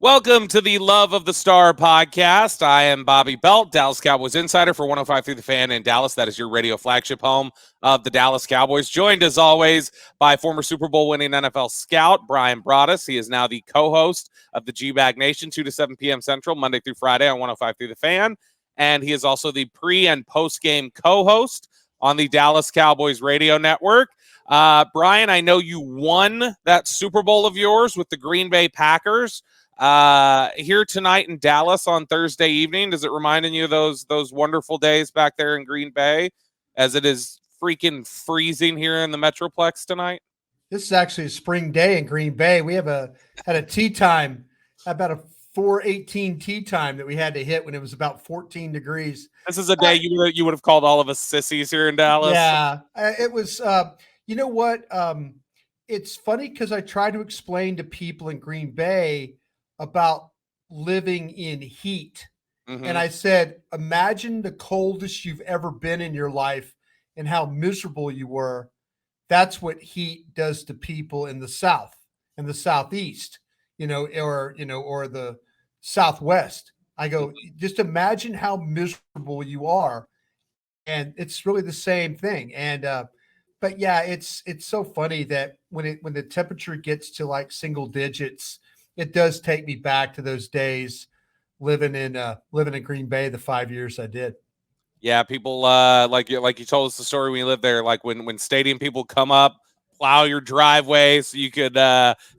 Welcome to the Love of the Star podcast. I am Bobby Belt, Dallas Cowboys insider for 105 through the Fan in Dallas. That is your radio flagship home of the Dallas Cowboys. Joined as always by former Super Bowl winning NFL scout Brian Broaddus. He is now the co-host of the G-Bag Nation, 2 to 7 p.m. Central, Monday through Friday on 105 through the Fan. And he is also the pre- and post-game co-host on the Dallas Cowboys radio network. Brian, I know you won that Super Bowl of yours with the Green Bay Packers. Here tonight in Dallas on Thursday evening, does it remind you of those wonderful days back there in Green Bay, as it is freaking freezing here in the Metroplex tonight? This is actually a spring day in Green Bay. We had a tea time, about a 4:18 tea time that we had to hit when it was about 14 degrees. This is a day you would have called all of us sissies here in Dallas. Yeah, it was. You know what? It's funny because I try to explain to people in Green Bay about living in heat. And I said, imagine the coldest you've ever been in your life and how miserable you were. That's what heat does to people in the South and the Southeast, or the Southwest. I go, just imagine how miserable you are. And it's really the same thing. And, but yeah, it's so funny that when the temperature gets to like single digits, it does take me back to those days living in Green Bay, the 5 years I did. Yeah, people like you told us the story when you lived there, like when stadium people come up, plow your driveway so you could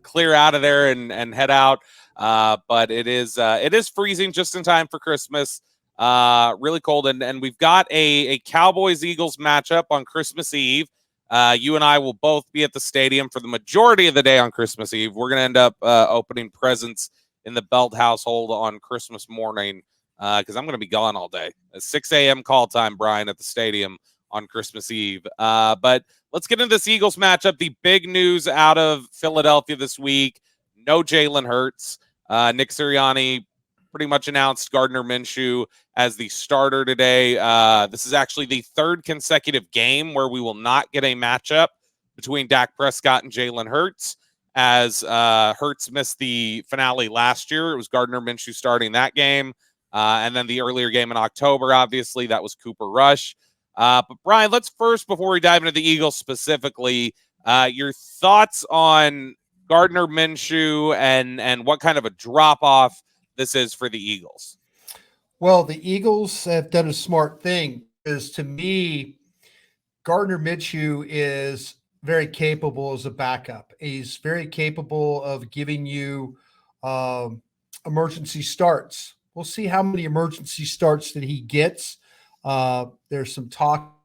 clear out of there and head out. But it is freezing just in time for Christmas. Really cold, and we've got a Cowboys-Eagles matchup on Christmas Eve. You and I will both be at the stadium for the majority of the day on Christmas Eve. We're going to end up opening presents in the Belt household on Christmas morning because I'm going to be gone all day. A 6 a.m. call time, Brian, at the stadium on Christmas Eve. But let's get into this Eagles matchup. The big news out of Philadelphia this week, no Jalen Hurts. Nick Sirianni pretty much announced Gardner Minshew as the starter today. This is actually the third consecutive game where we will not get a matchup between Dak Prescott and Jalen Hurts, as Hurts missed the finale last year. It was Gardner Minshew starting that game. And then the earlier game in October, obviously, that was Cooper Rush. But Brian, let's first, before we dive into the Eagles specifically, your thoughts on Gardner Minshew and what kind of a drop-off this is for the Eagles. Well, the Eagles have done a smart thing, because to me, Gardner Minshew is very capable as a backup. He's very capable of giving you emergency starts. We'll see how many emergency starts that he gets. There's some talk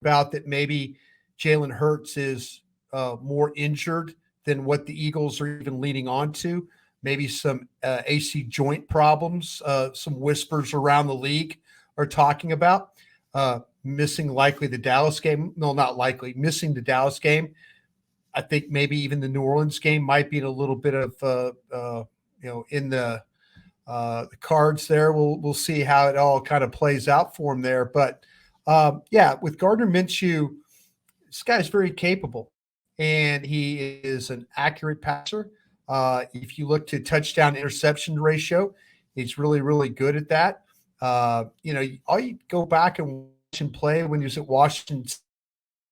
about that maybe Jalen Hurts is more injured than what the Eagles are even leaning on to. Maybe some AC joint problems. Some whispers around the league are talking about missing likely the Dallas game. No, not likely. Missing the Dallas game. I think maybe even the New Orleans game might be in a little bit of in the cards there. We'll see how it all kind of plays out for him there. But yeah, with Gardner Minshew, this guy's very capable, and he is an accurate passer. If you look to touchdown interception ratio, he's really, really good at that. All you go back and watch him play when he was at Washington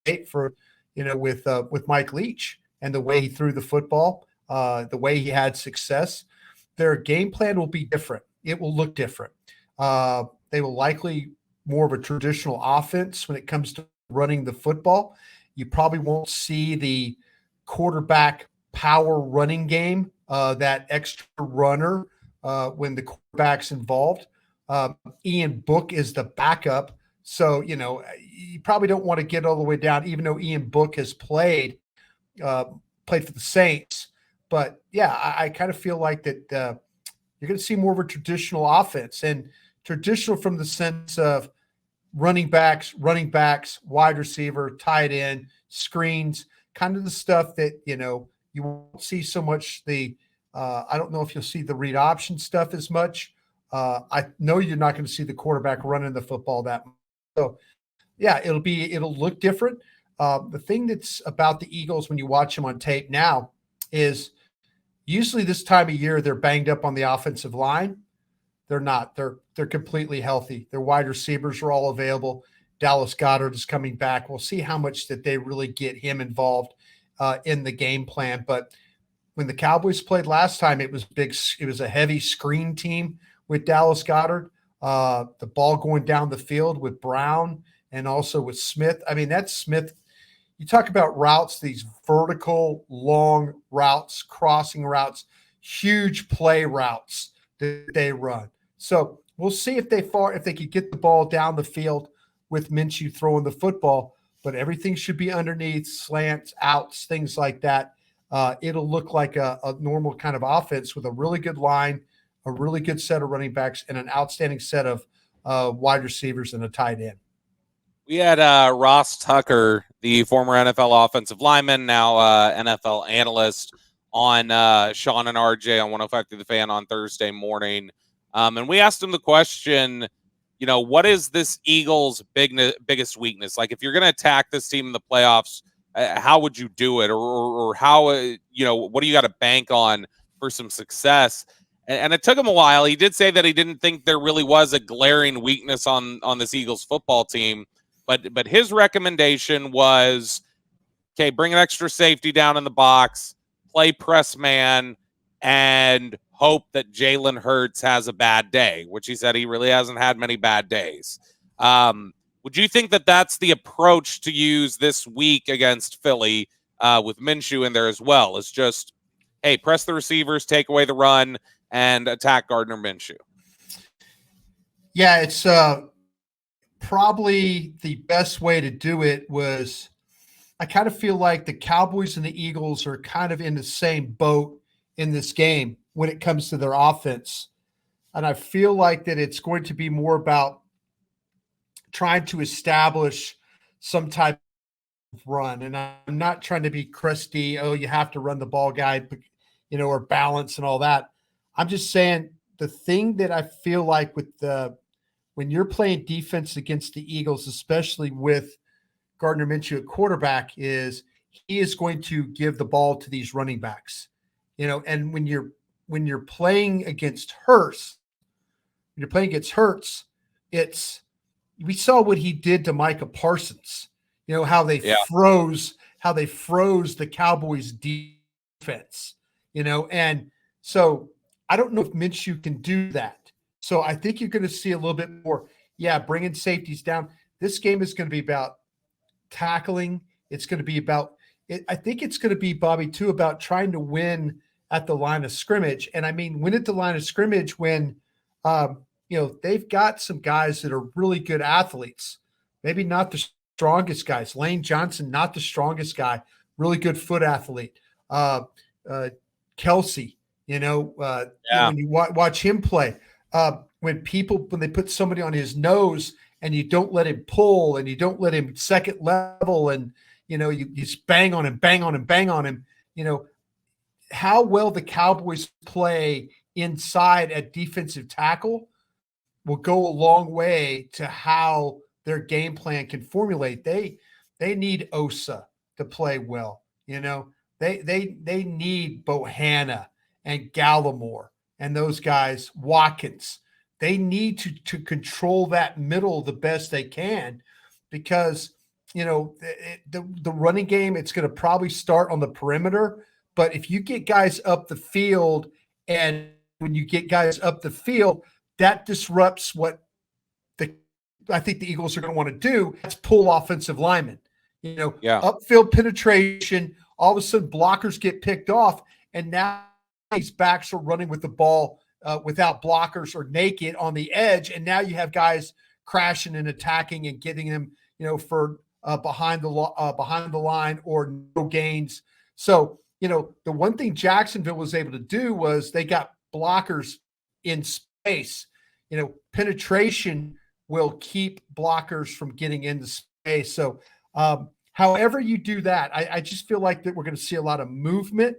State for, with Mike Leach, and the way he threw the football, the way he had success. Their game plan will be different. It will look different. They will likely more of a traditional offense when it comes to running the football. You probably won't see the quarterback power running game, that extra runner when the quarterback's involved. Ian Book is the backup. So, you probably don't want to get all the way down, even though Ian Book has played for the Saints. But, yeah, I kind of feel like that you're going to see more of a traditional offense, and traditional from the sense of running backs, wide receiver, tight end, screens, kind of the stuff that, you won't see so much I don't know if you'll see the read option stuff as much. I know you're not going to see the quarterback running the football that much. So, yeah, it'll look different. The thing that's about the Eagles when you watch them on tape now is Usually this time of year, they're banged up on the offensive line. They're not. They're completely healthy. Their wide receivers are all available. Dallas Goedert is coming back. We'll see how much that they really get him involved in the game plan. But when the Cowboys played last time, it was big. It was a heavy screen team with Dallas Goedert. The ball going down the field with Brown and also with Smith. I mean, that's Smith. You talk about routes, these vertical, long routes, crossing routes, huge play routes that they run. So we'll see if they could get the ball down the field with Minshew throwing the football. But everything should be underneath, slants, outs, things like that. It'll look like a normal kind of offense with a really good line, a really good set of running backs, and an outstanding set of wide receivers and a tight end. We had Ross Tucker, the former NFL offensive lineman, now NFL analyst, on Sean and RJ on 105 Through the Fan on Thursday morning. And we asked him the question, what is this Eagles' biggest weakness? Like, if you're going to attack this team in the playoffs, how would you do it? Or how, what do you got to bank on for some success? And it took him a while. He did say that he didn't think there really was a glaring weakness on this Eagles football team. But his recommendation was, okay, bring an extra safety down in the box, play press man, and hope that Jalen Hurts has a bad day, which he said he really hasn't had many bad days. Would you think that that's the approach to use this week against Philly with Minshew in there as well? It's just, hey, press the receivers, take away the run, and attack Gardner Minshew. Yeah, it's probably the best way to do it was, I kind of feel like the Cowboys and the Eagles are kind of in the same boat in this game when it comes to their offense. And I feel like that it's going to be more about trying to establish some type of run. And I'm not trying to be crusty, oh, you have to run the ball guy, or balance and all that. I'm just saying the thing that I feel like when you're playing defense against the Eagles, especially with Gardner Minshew at quarterback, is he is going to give the ball to these running backs, and when you're playing against Hurts, we saw what he did to Micah Parsons, how they froze the Cowboys defense, and so I don't know if Minshew can do that. So I think you're going to see a little bit more, bringing safeties down. This game is going to be about tackling. It's going to be about I think it's going to be, Bobby, too, about trying to win at the line of scrimmage. And I mean, win at the line of scrimmage when, they've got some guys that are really good athletes, maybe not the strongest guys. Lane Johnson, not the strongest guy, really good foot athlete. Kelsey, when you watch him play, when they put somebody on his nose and you don't let him pull and you don't let him second level and, you just bang on him, how well the Cowboys play inside at defensive tackle will go a long way to how their game plan can formulate. They need Osa to play well. They need Bohanna and Gallimore and those guys, Watkins. They need to control that middle the best they can, because the running game, it's going to probably start on the perimeter. But if you get guys up the field, and when you get guys up the field, that disrupts what I think the Eagles are going to want to do. That's pull offensive linemen. Upfield penetration. All of a sudden, blockers get picked off, and now these backs are running with the ball without blockers or naked on the edge, and now you have guys crashing and attacking and getting them, for behind the line or no gains. So, the one thing Jacksonville was able to do was they got blockers in space. Penetration will keep blockers from getting into space. So, however you do that, I just feel like that we're going to see a lot of movement,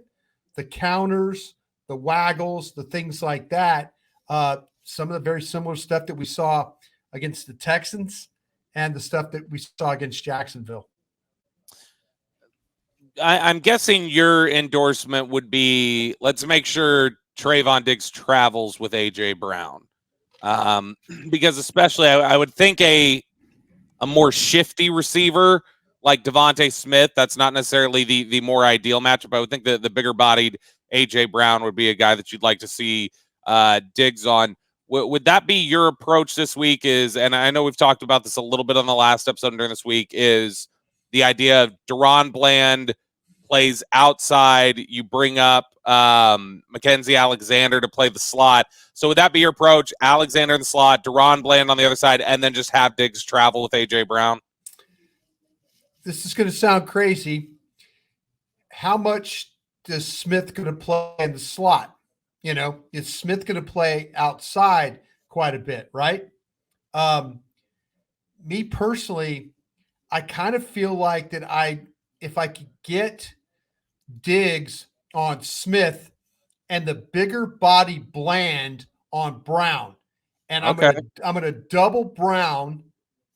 the counters, the waggles, the things like that. Some of the very similar stuff that we saw against the Texans and the stuff that we saw against Jacksonville. I'm guessing your endorsement would be, let's make sure Trayvon Diggs travels with A.J. Brown. Because especially I would think a more shifty receiver like Devontae Smith, that's not necessarily the more ideal matchup. I would think that the bigger bodied A.J. Brown would be a guy that you'd like to see Diggs on. Would that be your approach this week? And I know we've talked about this a little bit on the last episode during this week, is the idea of Deron Bland plays outside. You bring up Mackenzie Alexander to play the slot. So would that be your approach? Alexander in the slot, Deron Bland on the other side, and then just have Diggs travel with A.J. Brown? This is going to sound crazy. How much does Smith going to play in the slot? Is Smith going to play outside quite a bit, right? Me personally, I kind of feel like that if I could get Diggs on Smith and the bigger body Bland on Brown, and I'm gonna double Brown.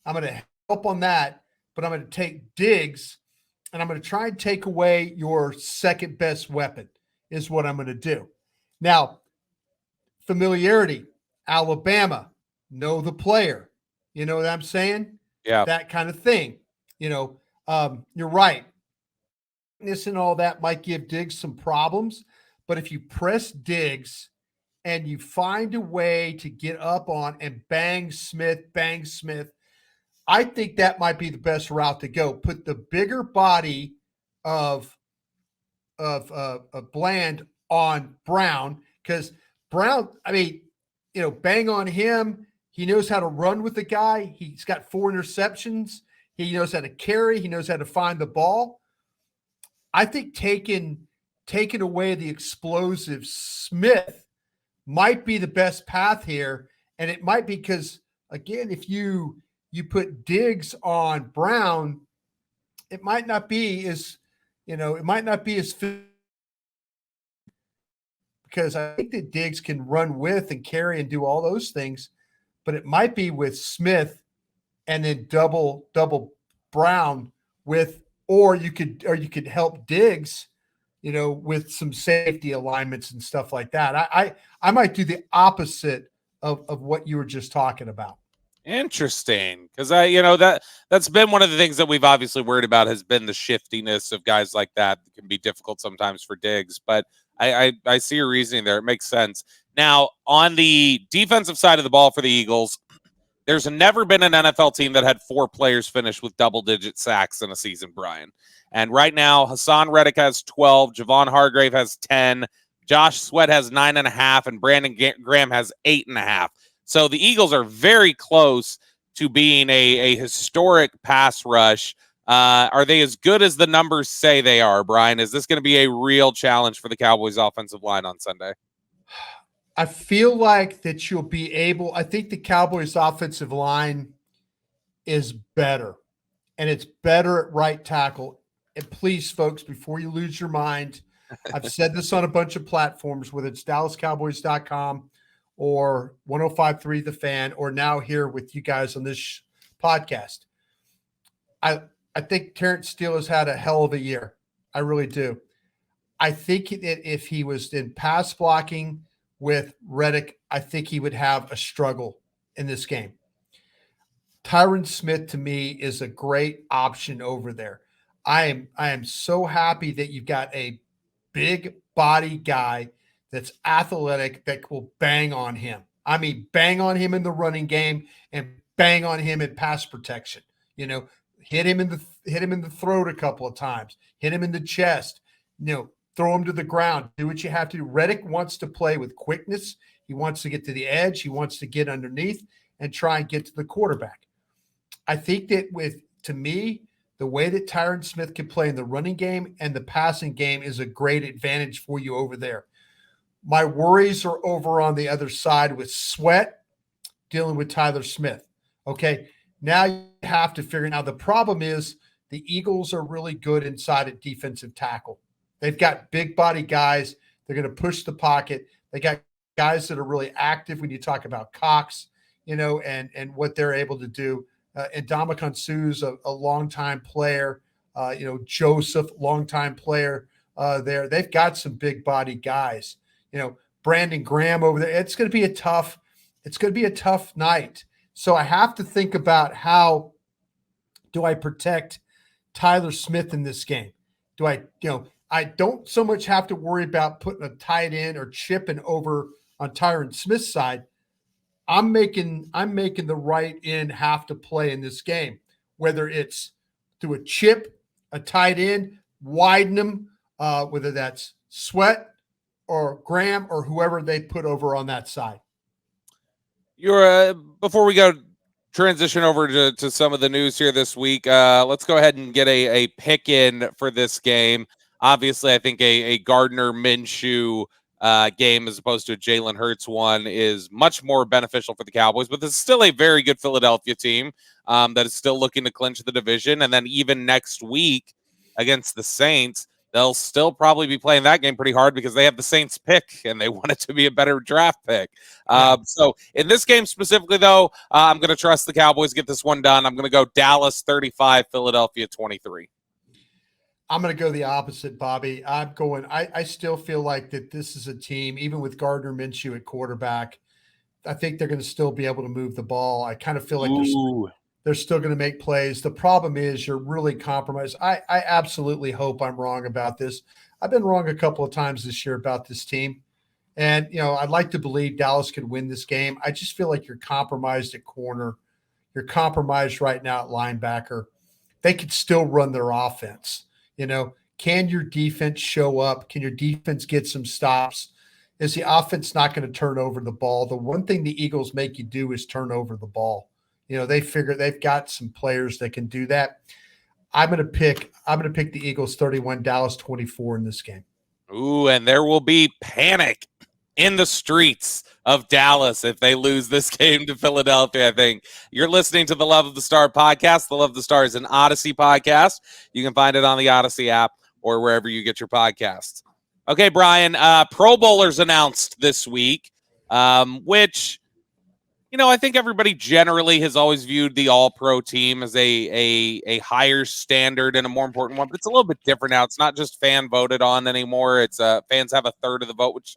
I'm gonna help on that, but I'm gonna take Diggs, and I'm gonna try and take away your second best weapon. Is what I'm gonna do. Now, familiarity, Alabama, know the player. You know what I'm saying? Yeah. That kind of thing. You're right. This and all that might give Diggs some problems, but if you press Diggs and you find a way to get up on and bang Smith, I think that might be the best route to go. Put the bigger body of Bland on Brown, because Brown, bang on him. He knows how to run with the guy. He's got 4 interceptions. He knows how to carry. He knows how to find the ball. I think taking away the explosive Smith might be the best path here. And it might be because, again, if you put Diggs on Brown, it might not be as, because I think that Diggs can run with and carry and do all those things, but it might be with Smith and then double Brown with, or you could help Diggs, with some safety alignments and stuff like that. I might do the opposite of what you were just talking about. Interesting, because that's been one of the things that we've obviously worried about, has been the shiftiness of guys like that. It can be difficult sometimes for Diggs, but I see your reasoning there. It makes sense. Now, on the defensive side of the ball for the Eagles, there's never been an NFL team that had 4 players finish with double-digit sacks in a season, Brian. And right now, Hassan Reddick has 12, Javon Hargrave has 10, Josh Sweat has 9.5, and Brandon Graham has 8.5. So the Eagles are very close to being a historic pass rush. Are they as good as the numbers say they are, Brian? Is this going to be a real challenge for the Cowboys offensive line on Sunday? I feel like that you'll be able. I think the Cowboys offensive line is better, and it's better at right tackle. And please, folks, before you lose your mind, I've said this on a bunch of platforms, whether it's DallasCowboys.com or 105.3 The Fan, or now here with you guys on this podcast. I think Terrence Steele has had a hell of a year. I really do. I think that if he was in pass blocking with Reddick, I think he would have a struggle in this game. Tyron Smith, to me, is a great option over there. I am so happy that you've got a big body guy that's athletic that will bang on him. I mean, bang on him in the running game and bang on him in pass protection. Hit him in the throat a couple of times, hit him in the chest, throw him to the ground, do what you have to do. Reddick wants to play with quickness. He wants to get to the edge. He wants to get underneath and try and get to the quarterback. I think that to me, the way that Tyron Smith can play in the running game and the passing game is a great advantage for you over there. My worries are over on the other side with Sweat dealing with Tyler Smith. Okay, now you have to figure out. The problem is the Eagles are really good inside at defensive tackle. They've got big body guys. They're going to push the pocket. They got guys that are really active when you talk about Cox, and what they're able to do. And Ndamukong Suh's a longtime player. Joseph, longtime player there. They've got some big body guys. Brandon Graham over there. It's going to be a tough night. So I have to think about, how do I protect Tyler Smith in this game? Do I don't so much have to worry about putting a tight end or chipping over on Tyron Smith's side. I'm making the right end have to play in this game, whether it's through a chip, a tight end, widen them, whether that's Sweat or Graham or whoever they put over on that side. Before we go transition over to some of the news here this week, let's go ahead and get a pick in for this game. Obviously, I think a Gardner Minshew game as opposed to a Jalen Hurts one is much more beneficial for the Cowboys, but this is still a very good Philadelphia team that is still looking to clinch the division. And then even next week against the Saints, they'll still probably be playing that game pretty hard because they have the Saints pick and they want it to be a better draft pick. So in this game specifically, though, I'm going to trust the Cowboys get this one done. I'm going to go Dallas 35, Philadelphia 23. I'm going to go the opposite, Bobby. I still feel like that this is a team, even with Gardner Minshew at quarterback, I think they're going to still be able to move the ball. I kind of feel like they're still going to make plays. The problem is you're really compromised. I absolutely hope I'm wrong about this. I've been wrong a couple of times this year about this team. And, I'd like to believe Dallas could win this game. I just feel like you're compromised at corner. You're compromised right now at linebacker. They could still run their offense. Can your defense show up? Can your defense get some stops? Is the offense not going to turn over the ball? The one thing the Eagles make you do is turn over the ball. They figure they've got some players that can do that. I'm going to pick the Eagles 31, Dallas 24 in this game. Ooh, and there will be panic in the streets of Dallas if they lose this game to Philadelphia. I think you're listening to the Love of the Star podcast. The Love of the Star is an Odyssey podcast. You can find it on the Odyssey app or wherever you get your podcasts. Okay, Brian, Pro Bowlers announced this week, which, I think everybody generally has always viewed the All-Pro team as a higher standard and a more important one, but it's a little bit different now. It's not just fan voted on anymore. It's fans have a third of the vote, which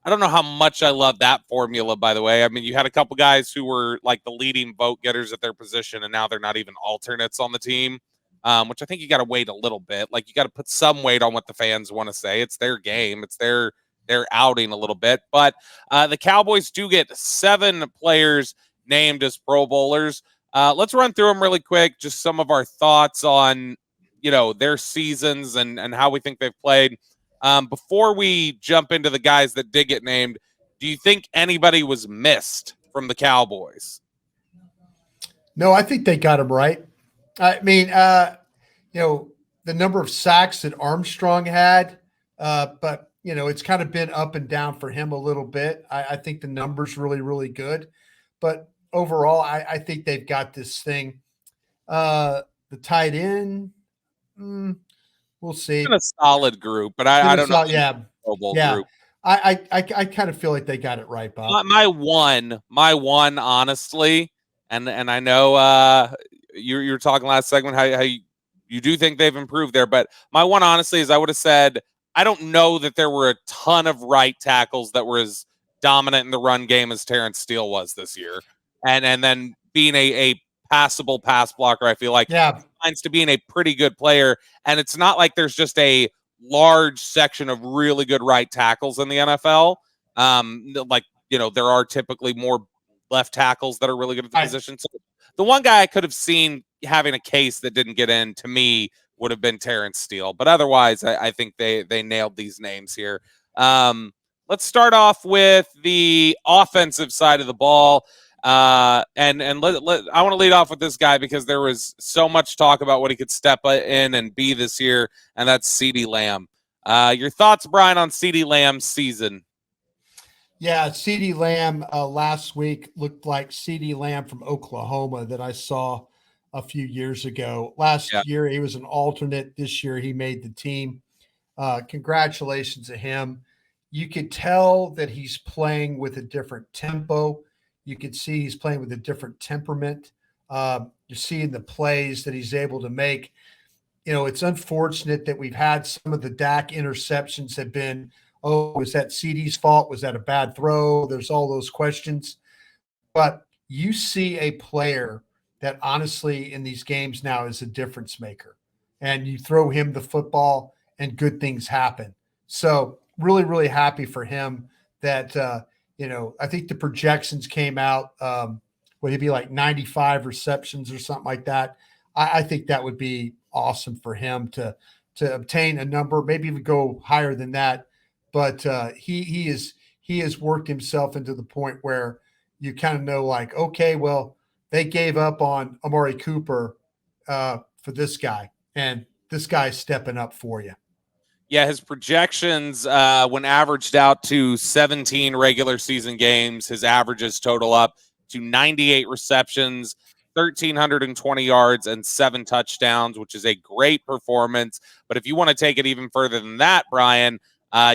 I don't know how much I love that formula, by the way. I mean, you had a couple guys who were like the leading vote getters at their position, and now they're not even alternates on the team, which I think you got to wait a little bit. Like, you got to put some weight on what the fans want to say. It's their game. It's their outing a little bit. But the Cowboys do get 7 players named as Pro Bowlers. Let's run through them really quick, just some of our thoughts on, their seasons and how we think they've played. Before we jump into the guys that did get named, do you think anybody was missed from the Cowboys? No, I think they got him right. I mean, the number of sacks that Armstrong had, but, it's kind of been up and down for him a little bit. I think the number's really, really good. But overall, I think they've got this thing. The tight end, we'll see. It's been a solid group, but I don't know. Yeah. Group. I kind of feel like they got it right, Bob. My one, honestly, and I know you were talking last segment how you do think they've improved there, but my one, honestly, is I would have said I don't know that there were a ton of right tackles that were as dominant in the run game as Terrence Steele was this year, and then being a passable pass blocker, I feel like finds to being a pretty good player, and it's not like there's just a large section of really good right tackles in the NFL. There are typically more left tackles that are really good at the position. So the one guy I could have seen having a case that didn't get in, to me, would have been Terrence Steele. But otherwise, I think they nailed these names here. Let's start off with the offensive side of the ball. I want to lead off with this guy because there was so much talk about what he could step in and be this year, and that's CeeDee Lamb. Your thoughts, Brian, on CeeDee Lamb's season? Yeah, CeeDee Lamb last week looked like CeeDee Lamb from Oklahoma that I saw a few years ago. Last year, he was an alternate. This year, he made the team. Congratulations to him. You could tell that he's playing with a different tempo. You could see he's playing with a different temperament. You're seeing the plays that he's able to make. it's unfortunate that we've had some of the Dak interceptions have been, oh, was that CD's fault? Was that a bad throw? There's all those questions. But you see a player that honestly in these games now is a difference maker. And you throw him the football and good things happen. So really, really happy for him that, I think the projections came out. Would it be like 95 receptions or something like that? I think that would be awesome for him to obtain a number, maybe even go higher than that. But he has worked himself into the point where you kind of know, like, okay, well, they gave up on Amari Cooper for this guy, and this guy's stepping up for you. Yeah, his projections, when averaged out to 17 regular season games, his averages total up to 98 receptions, 1,320 yards, and 7 touchdowns, which is a great performance. But if you want to take it even further than that, Brian,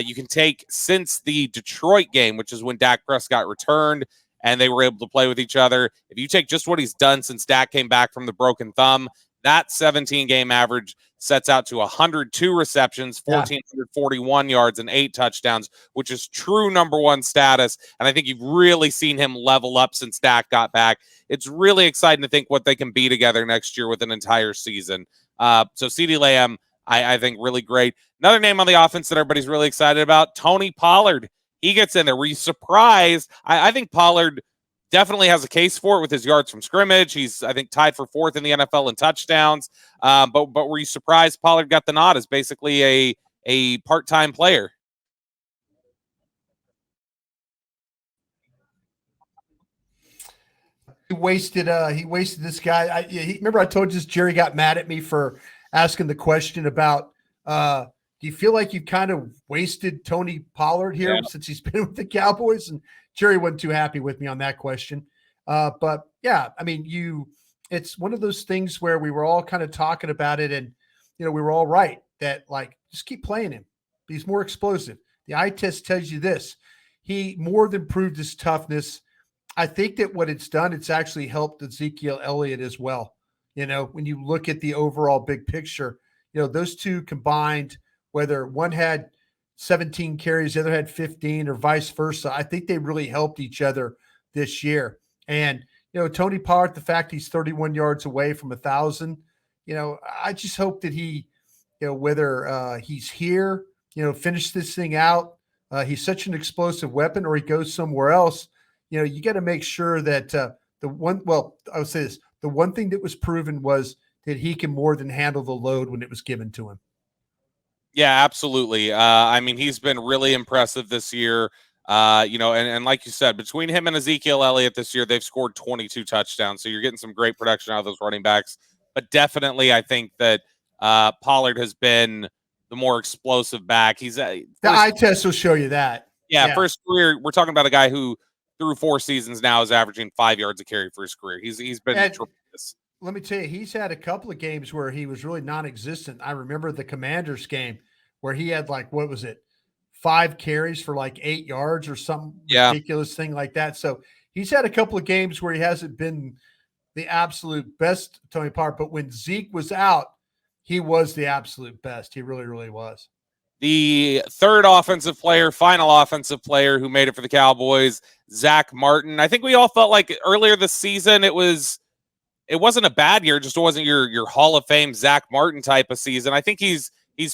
you can take since the Detroit game, which is when Dak Prescott returned and they were able to play with each other. If you take just what he's done since Dak came back from the broken thumb, that 17-game average sets out to 102 receptions, 1,441 yards, and 8 touchdowns, which is true number one status. And I think you've really seen him level up since Dak got back. It's really exciting to think what they can be together next year with an entire season. So CeeDee Lamb, I think, really great. Another name on the offense that everybody's really excited about, Tony Pollard. He gets in there. Were you surprised? I think Pollard definitely has a case for it with his yards from scrimmage. He's, I think, tied for 4th in the NFL in touchdowns. But were you surprised Pollard got the nod as basically a part-time player? He wasted this guy. Remember I told you this, Jerry got mad at me for asking the question about do you feel like you've kind of wasted Tony Pollard here since he's been with the Cowboys? And Jerry wasn't too happy with me on that question. But yeah, I mean, it's one of those things where we were all kind of talking about it, and we were all right that, like, just keep playing him. He's more explosive. The eye test tells you this. He more than proved his toughness. I think that what it's done, it's actually helped Ezekiel Elliott as well. When you look at the overall big picture, those two combined, whether one had 17 carries, the other had 15, or vice versa, I think they really helped each other this year. And, Tony Pollard, the fact he's 31 yards away from 1,000, I just hope that he, whether he's here, finish this thing out, he's such an explosive weapon, or he goes somewhere else. You got to make sure that I would say this, the one thing that was proven was that he can more than handle the load when it was given to him. Yeah, absolutely. I mean, he's been really impressive this year. And like you said, between him and Ezekiel Elliott this year, they've scored 22 touchdowns. So you're getting some great production out of those running backs. But definitely, I think that Pollard has been the more explosive back. He's the eye test will show you that. Yeah, first career, we're talking about a guy who through 4 seasons now is averaging 5 yards a carry for his career. He's been tremendous. Let me tell you, he's had a couple of games where he was really non-existent. I remember the Commanders game where he had, like, what was it, 5 carries for like 8 yards or some ridiculous thing like that. So he's had a couple of games where he hasn't been the absolute best, Tony Pollard. But when Zeke was out, he was the absolute best. He really, really was. The third final offensive player who made it for the Cowboys, Zach Martin. I think we all felt like earlier this season it wasn't a bad year, just wasn't your Hall of Fame Zach Martin type of season. I think he's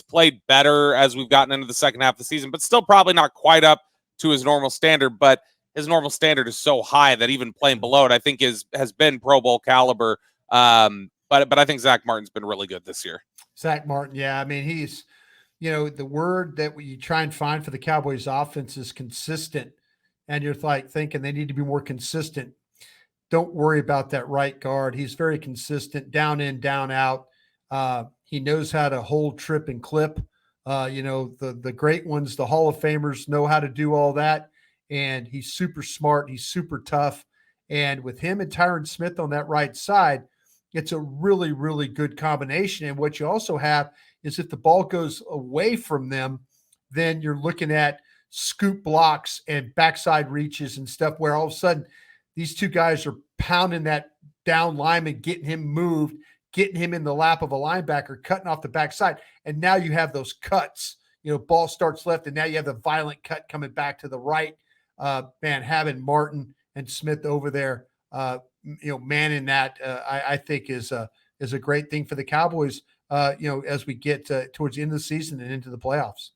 played better as we've gotten into the second half of the season, but still probably not quite up to his normal standard. But his normal standard is so high that even playing below it, I think has been Pro Bowl caliber. But I think Zach Martin's been really good this year. Zach Martin, yeah. I mean, he's, the word that you try and find for the Cowboys offense is consistent. And you're like thinking they need to be more consistent. Don't worry about that right guard. He's very consistent, down in, down out. He knows how to hold, trip, and clip. The great ones, the Hall of Famers, know how to do all that. And he's super smart. He's super tough. And with him and Tyron Smith on that right side, it's a really, really good combination. And what you also have is if the ball goes away from them, then you're looking at scoop blocks and backside reaches and stuff where all of a sudden these two guys are pounding that down lineman, getting him moved, getting him in the lap of a linebacker, cutting off the backside. And now you have those cuts. Ball starts left, and now you have the violent cut coming back to the right. Man, having Martin and Smith over there, manning that, I think is a great thing for the Cowboys, as we get towards the end of the season and into the playoffs.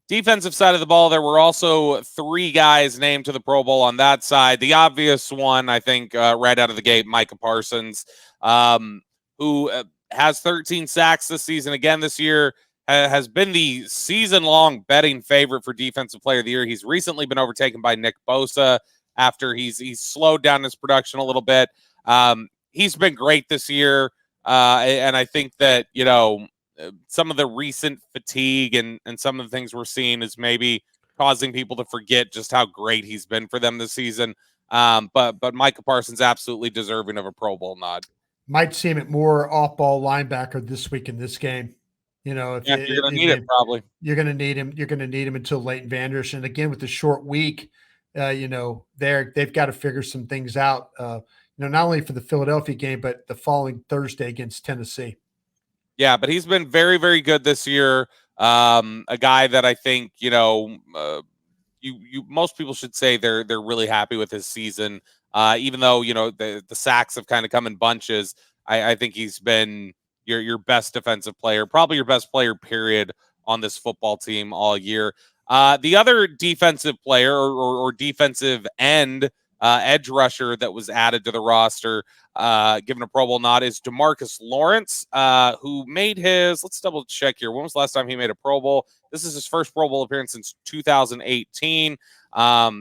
Defensive side of the ball, there were also 3 guys named to the Pro Bowl on that side. The obvious one, I think, right out of the gate, Micah Parsons, who has 13 sacks this season. Again, this year has been the season-long betting favorite for Defensive Player of the Year. He's recently been overtaken by Nick Bosa after he's slowed down his production a little bit. He's been great this year, and I think that, some of the recent fatigue and some of the things we're seeing is maybe causing people to forget just how great he's been for them this season. But Micah Parsons absolutely deserving of a Pro Bowl nod. Might see him at more off-ball linebacker this week in this game. If you're going to need it, probably. You're going to need him. You're going to need him until Leighton Vander Esch. And again, with the short week, they've got to figure some things out. Not only for the Philadelphia game, but the following Thursday against Tennessee. Yeah, but he's been very, very good this year. A guy that I think, most people should say they're really happy with his season. Even though, the sacks have kind of come in bunches, I think he's been your best defensive player, probably your best player, period, on this football team all year. The other defensive player or defensive end, edge rusher that was added to the roster, given a Pro Bowl nod, is DeMarcus Lawrence, who made let's double check here. When was the last time he made a Pro Bowl? This is his first Pro Bowl appearance since 2018.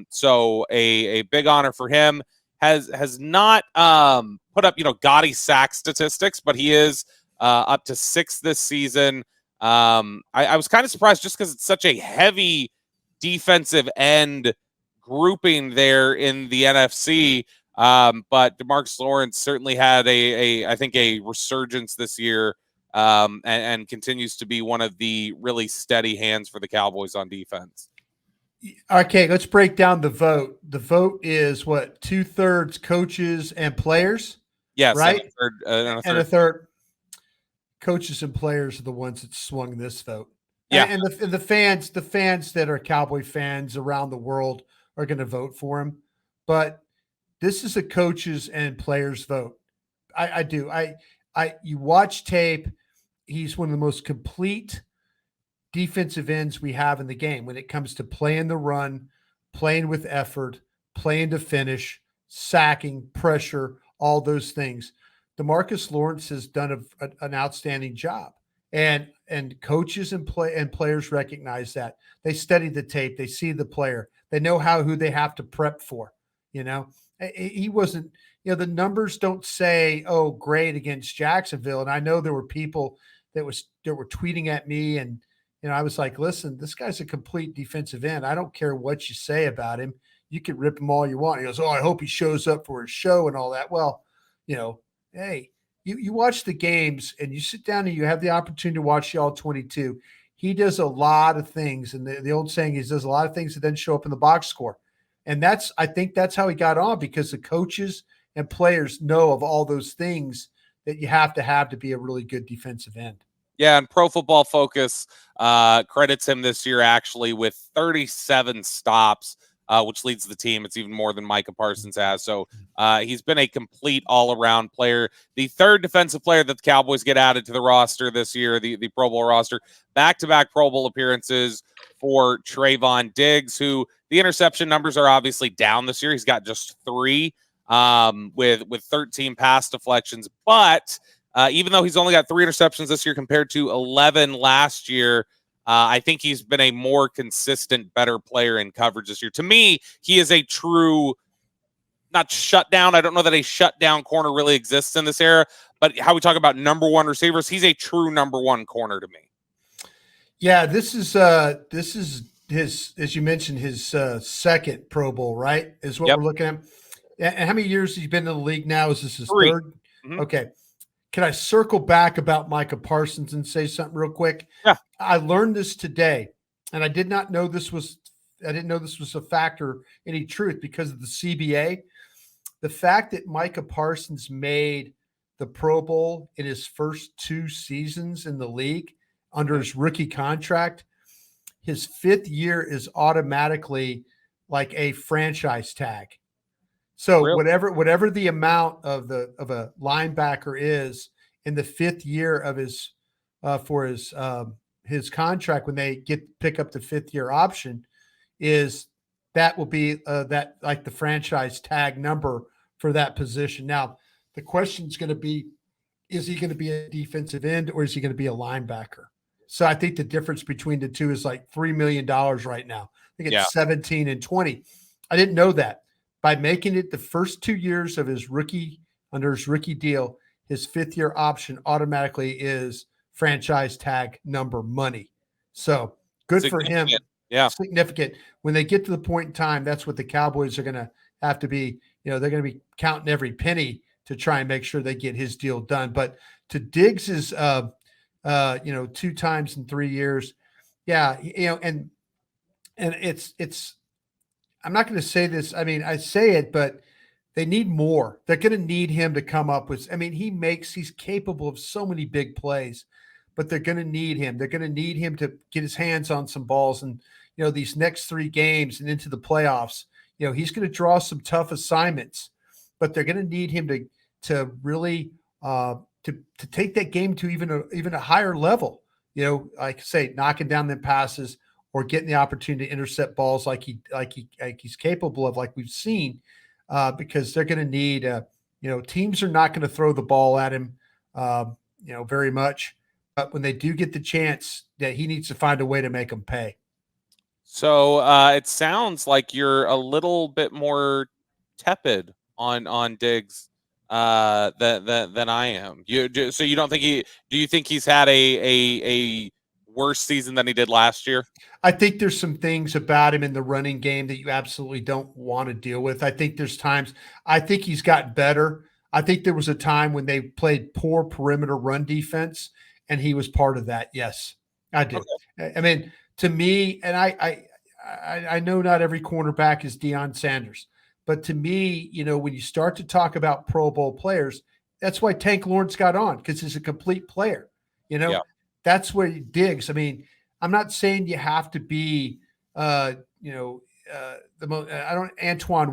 So a big honor for him. Has not put up, gaudy sack statistics, but he is up to 6 this season. I was kind of surprised just because it's such a heavy defensive end grouping there in the NFC. But DeMarcus Lawrence certainly had I think a resurgence this year, and continues to be one of the really steady hands for the Cowboys on defense. Okay, let's break down the vote. The vote is what, 2/3 coaches and players? Yes, right? And a third. Coaches and players are the ones that swung this vote. Yeah, and the fans that are Cowboy fans around the world are going to vote for him. But this is a coaches and players vote. I do. You watch tape. He's one of the most complete defensive ends we have in the game when it comes to playing the run, playing with effort, playing to finish, sacking, pressure, all those things. DeMarcus Lawrence has done an outstanding job, and coaches and players recognize that. They study the tape, they see the player, they know who they have to prep for. He wasn't. The numbers don't say, "Oh, great against Jacksonville." And I know there were people that were tweeting at me, and I was like, "Listen, this guy's a complete defensive end. I don't care what you say about him. You can rip him all you want." He goes, "Oh, I hope he shows up for his show and all that." Well, hey, you watch the games and you sit down and you have the opportunity to watch the all 22. He does a lot of things. And the old saying is, does a lot of things that then show up in the box score. And I think that's how he got on, because the coaches and players know of all those things that you have to be a really good defensive end. Yeah, and Pro Football Focus credits him this year actually with 37 stops, which leads the team. It's even more than Micah Parsons has. So he's been a complete all-around player. The third defensive player that the Cowboys get added to the roster this year, the Pro Bowl roster, back-to-back Pro Bowl appearances for Trayvon Diggs, who the interception numbers are obviously down this year. He's got just 3 with 13 pass deflections. But even though he's only got 3 interceptions this year compared to 11 last year, I think he's been a more consistent, better player in coverage this year. To me, he is a true, not shutdown. I don't know that a shutdown corner really exists in this era, but how we talk about number 1 receivers, he's a true number 1 corner to me. Yeah, this is his, as you mentioned, his second Pro Bowl, right? Is what we're looking at. And how many years has he been in the league now? Is this his 3. third? Mm-hmm. Okay. Can I circle back about Micah Parsons and say something real quick? Yeah. I learned this today, and I didn't know this was a factor, any truth, because of the CBA. The fact that Micah Parsons made the Pro Bowl in his first 2 seasons in the league under his rookie contract, his 5th year is automatically like a franchise tag. So Really? whatever the amount of a linebacker is in the 5th year of his for his contract, when they pick up the 5th year option, is that will be that like the franchise tag number for that position. Now the question is going to be, is he going to be a defensive end or is he going to be a linebacker? So I think the difference between the two is like $3 million right now. I think it's 17 and 20. I didn't know that. By making it the first 2 years of his rookie deal, his 5th year option automatically is franchise tag number money. So good for him. Yeah. Significant. When they get to the point in time, that's what the Cowboys are going to have to be, they're going to be counting every penny to try and make sure they get his deal done. But to Diggs's, 2 times in 3 years. Yeah. And it's, I'm not going to say this. I mean, I say it, but they need more. They're going to need him to come up with, he's capable of so many big plays, but they're going to need him. They're going to need him to get his hands on some balls. And, these next 3 games and into the playoffs, he's going to draw some tough assignments, but they're going to need him to really, to take that game to even a higher level, like I say, knocking down them passes or getting the opportunity to intercept balls like he's capable of, like we've seen, because they're going to need, teams are not going to throw the ball at him, very much, but when they do get the chance, that he needs to find a way to make them pay. So it sounds like you're a little bit more tepid on Diggs than I am. So you don't think do you think he's had a worse season than he did last year? I think there's some things about him in the running game that you absolutely don't want to deal with. I think there's times, I think he's gotten better. I think there was a time when they played poor perimeter run defense, and he was part of that. Yes, I do. Okay. I mean, to me, and I know not every cornerback is Deion Sanders, but to me, when you start to talk about Pro Bowl players, that's why Tank Lawrence got on, because he's a complete player. That's where he digs. I mean, I'm not saying you have to be, Antoine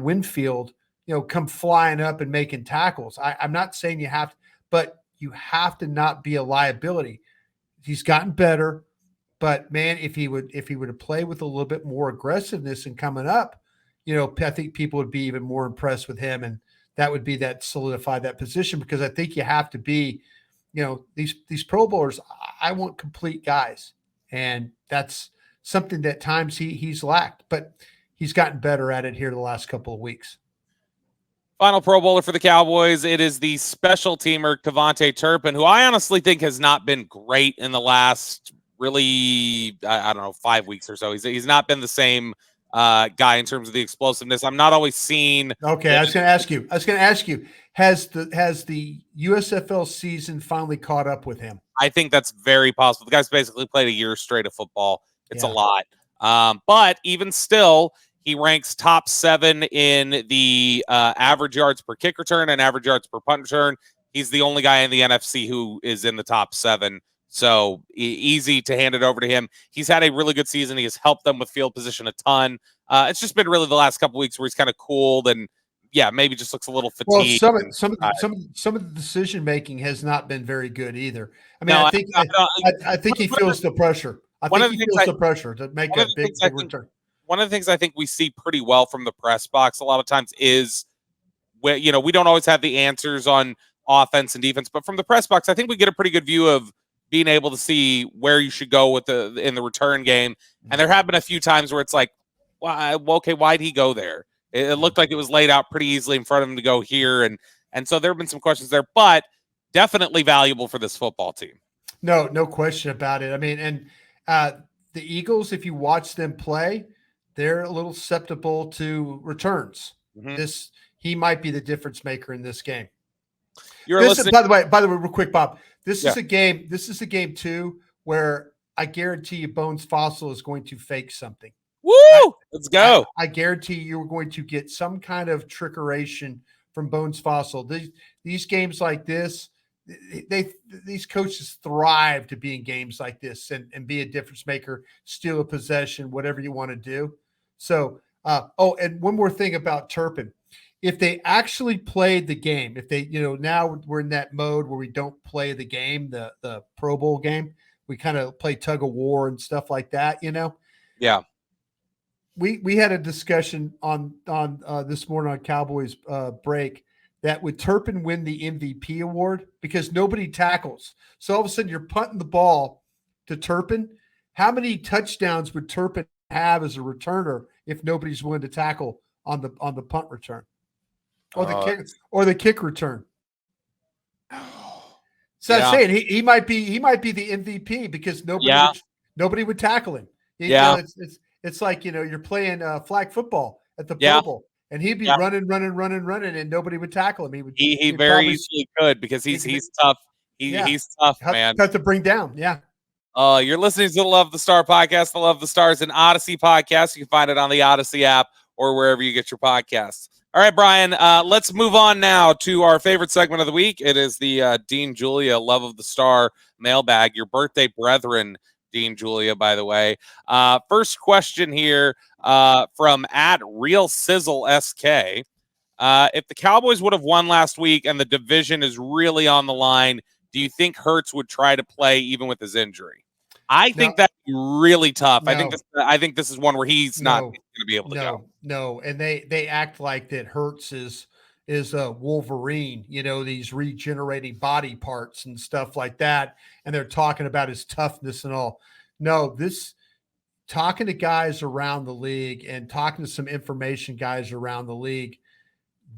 Winfield, come flying up and making tackles. I'm not saying you have to, but you have to not be a liability. He's gotten better, but man, if he were to play with a little bit more aggressiveness and coming up, I think people would be even more impressed with him, and that would be that solidify that position, because I think you have to be, these Pro Bowlers, I want complete guys. And that's something that times he's lacked, but he's gotten better at it here the last couple of weeks. Final Pro Bowler for the Cowboys, it is the special teamer Kevontae Turpin, who I honestly think has not been great in the last really, I don't know, 5 weeks or so. He's not been the same guy in terms of the explosiveness. I'm not always seeing. Okay, I was going to ask you, has the USFL season finally caught up with him? I think that's very possible. The guy's basically played a year straight of football. It's a lot. But even still, he ranks top 7 in the average yards per kick return and average yards per punt return. He's the only guy in the NFC who is in the top 7. So easy to hand it over to him. He's had a really good season. He has helped them with field position a ton. It's just been really the last couple of weeks where he's kind of cooled and maybe just looks a little fatigued. Well, some of the decision making has not been very good either. I mean, I think he feels the pressure. I think he feels the pressure to make a big return. One of the things I think we see pretty well from the press box a lot of times is where, we don't always have the answers on offense and defense, but from the press box, I think we get a pretty good view of being able to see where you should go in the return game. And there have been a few times where it's like, why'd he go there? It looked like it was laid out pretty easily in front of him to go here. And so there have been some questions there, but definitely valuable for this football team. No question about it. I mean, and the Eagles, if you watch them play, they're a little susceptible to returns. Mm-hmm. He might be the difference maker in this game. By the way, real quick, Bob, this is a game too, where I guarantee you Bones Fossil is going to fake something. Woo! Let's go. I guarantee you're going to get some kind of trickeration from Bones Fossil. These games like this, these coaches thrive to be in games like this and be a difference maker, steal a possession, whatever you want to do. So, and one more thing about Turpin. If they actually played the game, if they, now we're in that mode where we don't play the game, the Pro Bowl game, we kind of play tug of war and stuff like that, Yeah. We had a discussion on this morning on Cowboys break that would Turpin win the MVP award because nobody tackles. So all of a sudden you're punting the ball to Turpin. How many touchdowns would Turpin have as a returner if nobody's willing to tackle on the punt return or the kick return? So I'm saying he might be the MVP because nobody would tackle him. It's like you're playing flag football at the Pro Bowl. And he'd be running, and nobody would tackle him. He very easily could because he's tough. He's tough, man. Tough to bring down. Yeah. You're listening to the Love the Star podcast. The Love the Star is an Odyssey podcast. You can find it on the Odyssey app or wherever you get your podcasts. All right, Brian, let's move on now to our favorite segment of the week. It is the Dean Julia Love of the Star mailbag. Your birthday brethren, Dean Julia, by the way. First question here from @RealSizzleSK. If the Cowboys would have won last week and the division is really on the line, do you think Hurts would try to play even with his injury? I think that's really tough. No. I think this is one where he's not going to be able to go. No, and they act like that Hurts is a Wolverine, these regenerating body parts and stuff like that, and they're talking about his toughness and all. No, talking to guys around the league and talking to some information guys around the league,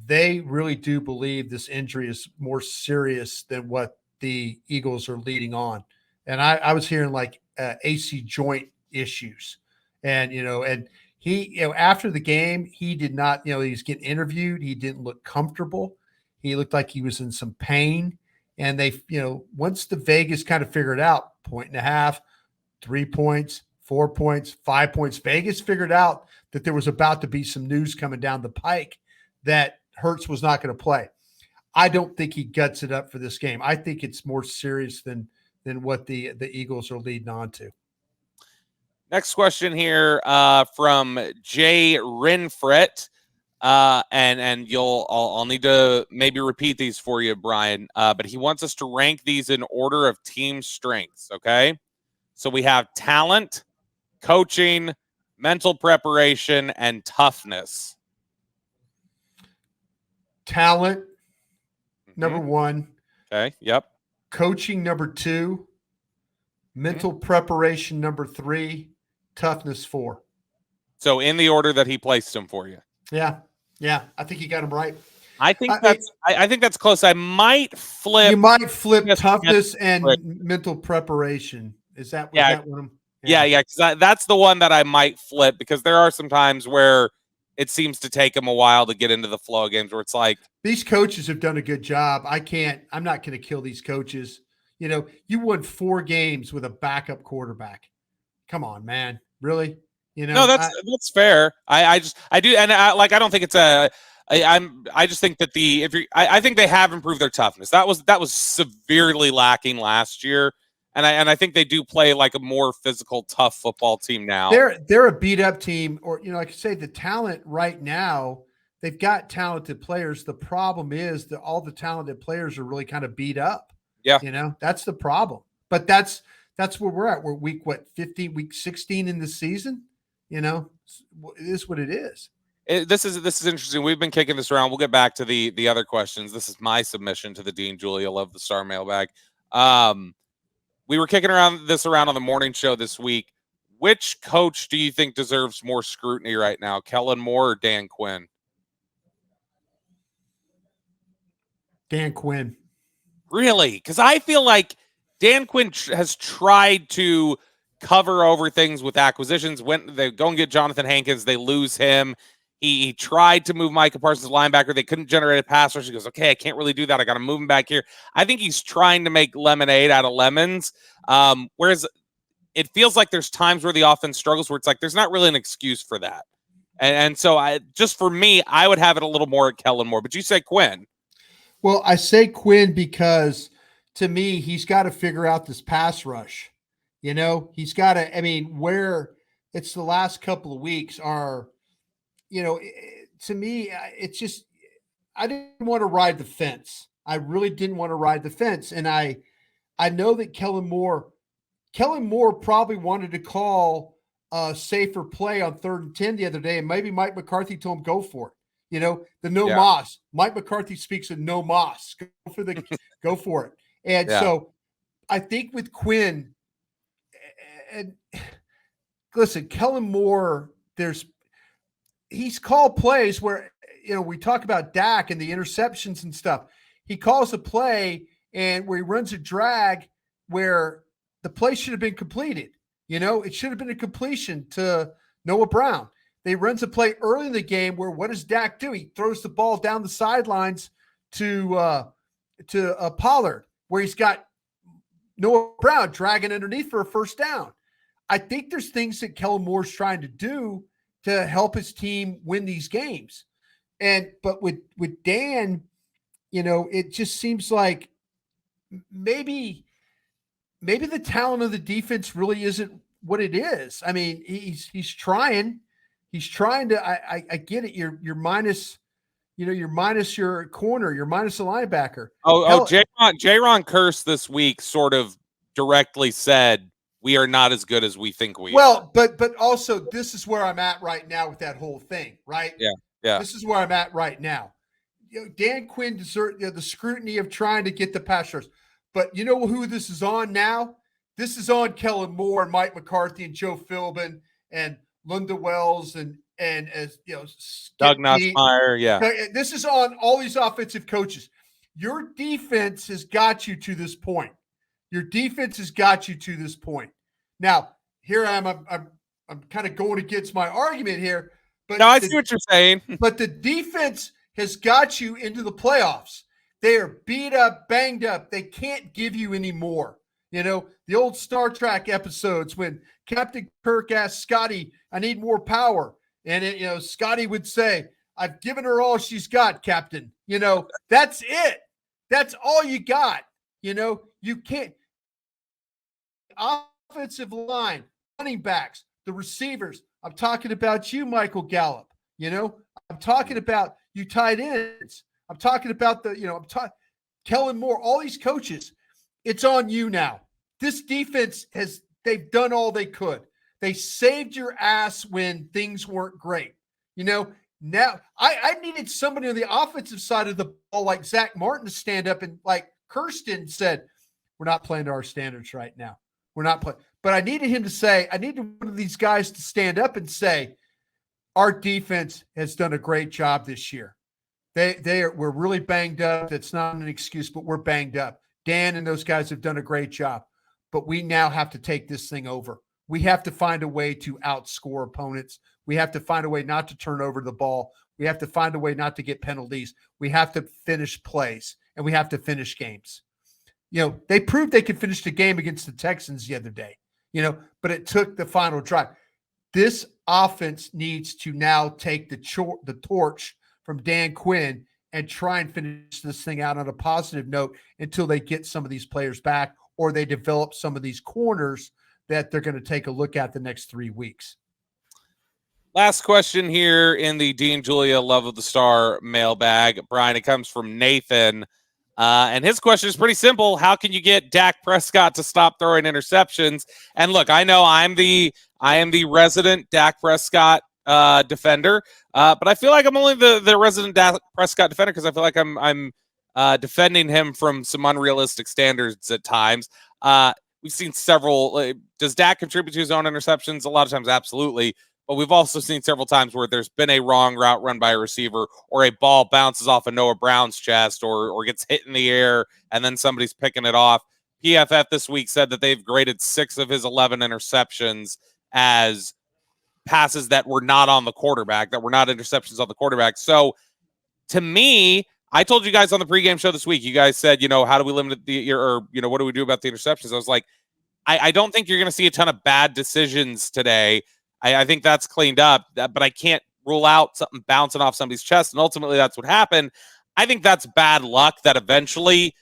they really do believe this injury is more serious than what the Eagles are leading on. And I was hearing like AC joint issues, and he, after the game, he did not, he's getting interviewed. He didn't look comfortable. He looked like he was in some pain. And they, once the Vegas kind of figured out 1.5, 3 points, 4 points, 5 points, Vegas figured out that there was about to be some news coming down the pike that Hurts was not going to play. I don't think he guts it up for this game. I think it's more serious than what the Eagles are leading on to. Next question here from Jay Renfret. And I'll need to maybe repeat these for you, Brian. But he wants us to rank these in order of team strengths. Okay. So we have talent, coaching, mental preparation, and toughness. Talent, number one. Okay. Yep. Coaching, number two. Mental preparation, number three. Toughness, 4. So in the order that he placed them for you. Yeah. I think you got him right. I think that's close. I might flip. You might flip toughness and mental preparation. Is that what I'm? Yeah. Because that's the one that I might flip because there are some times where it seems to take them a while to get into the flow of games where it's like these coaches have done a good job. I'm not going to kill these coaches. You won 4 games with a backup quarterback. Come on, man. Really? No, that's fair. I do. And I don't think it's I just think that I think they have improved their toughness. That was severely lacking last year. And I think they do play like a more physical, tough football team now. They're a beat up team, or like I say, the talent right now, they've got talented players. The problem is that all the talented players are really kind of beat up. Yeah. That's the problem. But that's where we're at. We're week 16 in the season. It is what it is. This is interesting. We've been kicking this around. We'll get back to the other questions. This is my submission to the Dean Julia Love the Star mailbag. We were kicking around on the morning show this week. Which coach do you think deserves more scrutiny right now, Kellen Moore or Dan Quinn? Dan Quinn. Really? Because I feel like Dan Quinn has tried to cover over things with acquisitions. When they go and get Jonathan Hankins, they lose him. He tried to move Micah Parsons linebacker. They couldn't generate a pass rush. He goes, okay, I can't really do that. I got to move him back here. I think he's trying to make lemonade out of lemons. Whereas it feels like there's times where the offense struggles where it's like there's not really an excuse for that. And so for me, I would have it a little more at Kellen Moore. But you say Quinn. Well, I say Quinn because to me, he's got to figure out this pass rush. He's got to, where it's the last couple of weeks are, to me, it's just, I didn't want to ride the fence. I really didn't want to ride the fence. And I know that Kellen Moore probably wanted to call a safer play on 3rd and 10 the other day. And maybe Mike McCarthy told him, go for it. The no moss. Mike McCarthy speaks of no moss. Go for it. And so I think with Quinn, and listen, Kellen Moore, he's called plays where, we talk about Dak and the interceptions and stuff. He calls a play and where he runs a drag where the play should have been completed. It should have been a completion to Noah Brown. They runs a play early in the game where what does Dak do? He throws the ball down the sidelines to Pollard, where he's got Noah Brown dragging underneath for a first down. I think there's things that Kellen Moore's trying to do to help his team win these games. But with Dan, it just seems like maybe the talent of the defense really isn't what it is. He's trying. He's trying to. I get it. You're minus. You're minus your corner. You're minus a linebacker. Jaron Curse this week sort of directly said we are not as good as we think we are. Well, but also this is where I'm at right now with that whole thing, right? Yeah. This is where I'm at right now. Dan Quinn deserves the scrutiny of trying to get the pass rush. But you know who this is on now? This is on Kellen Moore and Mike McCarthy and Joe Philbin and Lunda Wells and as Doug Nussmeier. Yeah. This is on all these offensive coaches. Your defense has got you to this point. Your defense has got you to this point. Now, here I am. I'm kind of going against my argument here. But no, I see what you're saying. But the defense has got you into the playoffs. They are beat up, banged up. They can't give you any more. The old Star Trek episodes when Captain Kirk asked Scotty, I need more power. And, Scotty would say, I've given her all she's got, Captain. That's it. That's all you got. You can't. Offensive line, running backs, the receivers. I'm talking about you, Michael Gallup. I'm talking about you tight ends. I'm talking about Kellen Moore, all these coaches. It's on you now. This defense they've done all they could. They saved your ass when things weren't great. Now I needed somebody on the offensive side of the ball like Zach Martin to stand up and like Kirsten said, we're not playing to our standards right now. We're not playing. But I needed him to say, I needed one of these guys to stand up and say, our defense has done a great job this year. We're really banged up. That's not an excuse, but we're banged up. Dan and those guys have done a great job. But we now have to take this thing over. We have to find a way to outscore opponents. We have to find a way not to turn over the ball. We have to find a way not to get penalties. We have to finish plays, and we have to finish games. They proved they could finish the game against the Texans the other day, but it took the final drive. This offense needs to now take the torch from Dan Quinn and try and finish this thing out on a positive note until they get some of these players back or they develop some of these corners that they're going to take a look at the next 3 weeks. Last question here in the Dean Julia Love of the Star mailbag. Brian, it comes from Nathan. And his question is pretty simple. How can you get Dak Prescott to stop throwing interceptions? And look, I know I am the resident Dak Prescott defender, but I feel like I'm only the resident Dak Prescott defender because I feel like I'm defending him from some unrealistic standards at times. We've seen several. Does Dak contribute to his own interceptions? A lot of times, absolutely. But we've also seen several times where there's been a wrong route run by a receiver or a ball bounces off of Noah Brown's chest or gets hit in the air and then somebody's picking it off. PFF this week said that they've graded 6 of his 11 interceptions as passes that were not on the quarterback, that were not interceptions on the quarterback. So to me, I told you guys on the pregame show this week, you guys said, how do we limit what do we do about the interceptions? I was like, I don't think you're going to see a ton of bad decisions today. I think that's cleaned up, but I can't rule out something bouncing off somebody's chest, and ultimately that's what happened. I think that's bad luck that eventually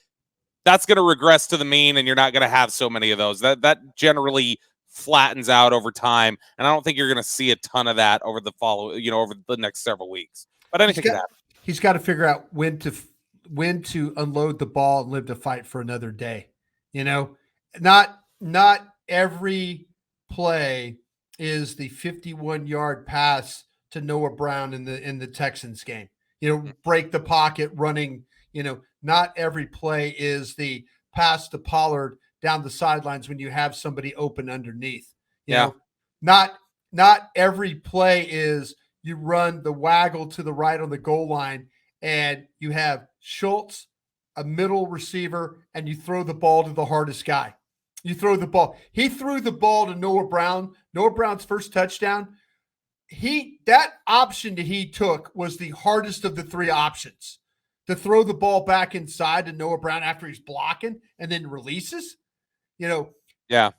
that's going to regress to the mean, and you're not going to have so many of those. That generally flattens out over time, and I don't think you're going to see a ton of that over the over the next several weeks. But anything can happen. He's got to figure out when to unload the ball and live to fight for another day. Not every play is the 51-yard pass to Noah Brown in the Texans game. Break the pocket running. Not every play is the pass to Pollard down the sidelines when you have somebody open underneath. Not every play is you run the waggle to the right on the goal line and you have Schultz, a middle receiver, and you throw the ball to the hardest guy. You throw the ball. He threw the ball to Noah Brown. Noah Brown's first touchdown. That option that he took was the hardest of the three options. To throw the ball back inside to Noah Brown after he's blocking and then releases. Yeah.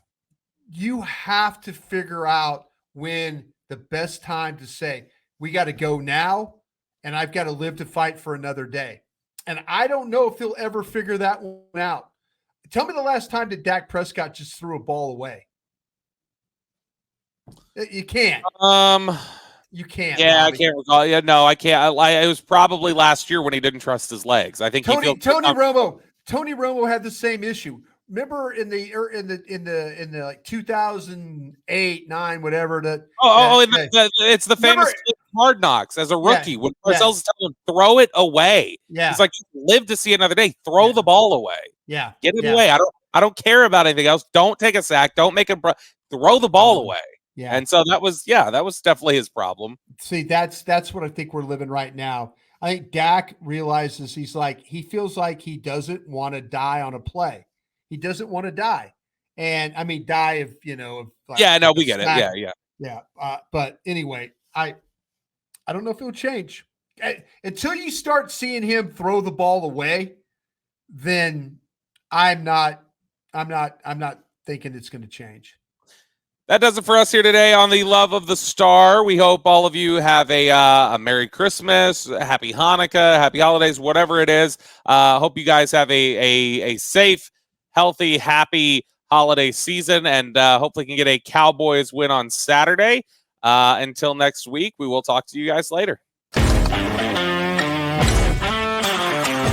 You have to figure out when the best time to say, we got to go now, and I've got to live to fight for another day. And I don't know if he'll ever figure that one out. Tell me the last time that Dak Prescott just threw a ball away. You can't. You can't. Yeah, Bobby. I can't recall. Yeah, no, I can't. It was probably last year when he didn't trust his legs. I think Tony Romo had the same issue. Remember in the like 2008, 9, whatever that. It's the famous Hard Knocks as a rookie when Parcells is telling him throw it away. Yeah, he's like, live to see another day. Throw the ball away. Yeah, get it away. I don't care about anything else. Don't take a sack. Don't make a throw the ball away. Yeah, and so that was definitely his problem. See, that's what I think we're living right now. I think Dak realizes he feels like he doesn't want to die on a play. He doesn't want to die. And I mean, die of, we get it. Yeah. But anyway, I don't know if it'll change until you start seeing him throw the ball away. Then I'm not thinking it's going to change. That does it for us here today on the Love of the Star. We hope all of you have a Merry Christmas, Happy Hanukkah, Happy Holidays, whatever it is. Hope you guys have a safe, healthy, happy holiday season, and hopefully can get a Cowboys win on Saturday. Until next week, we will talk to you guys later.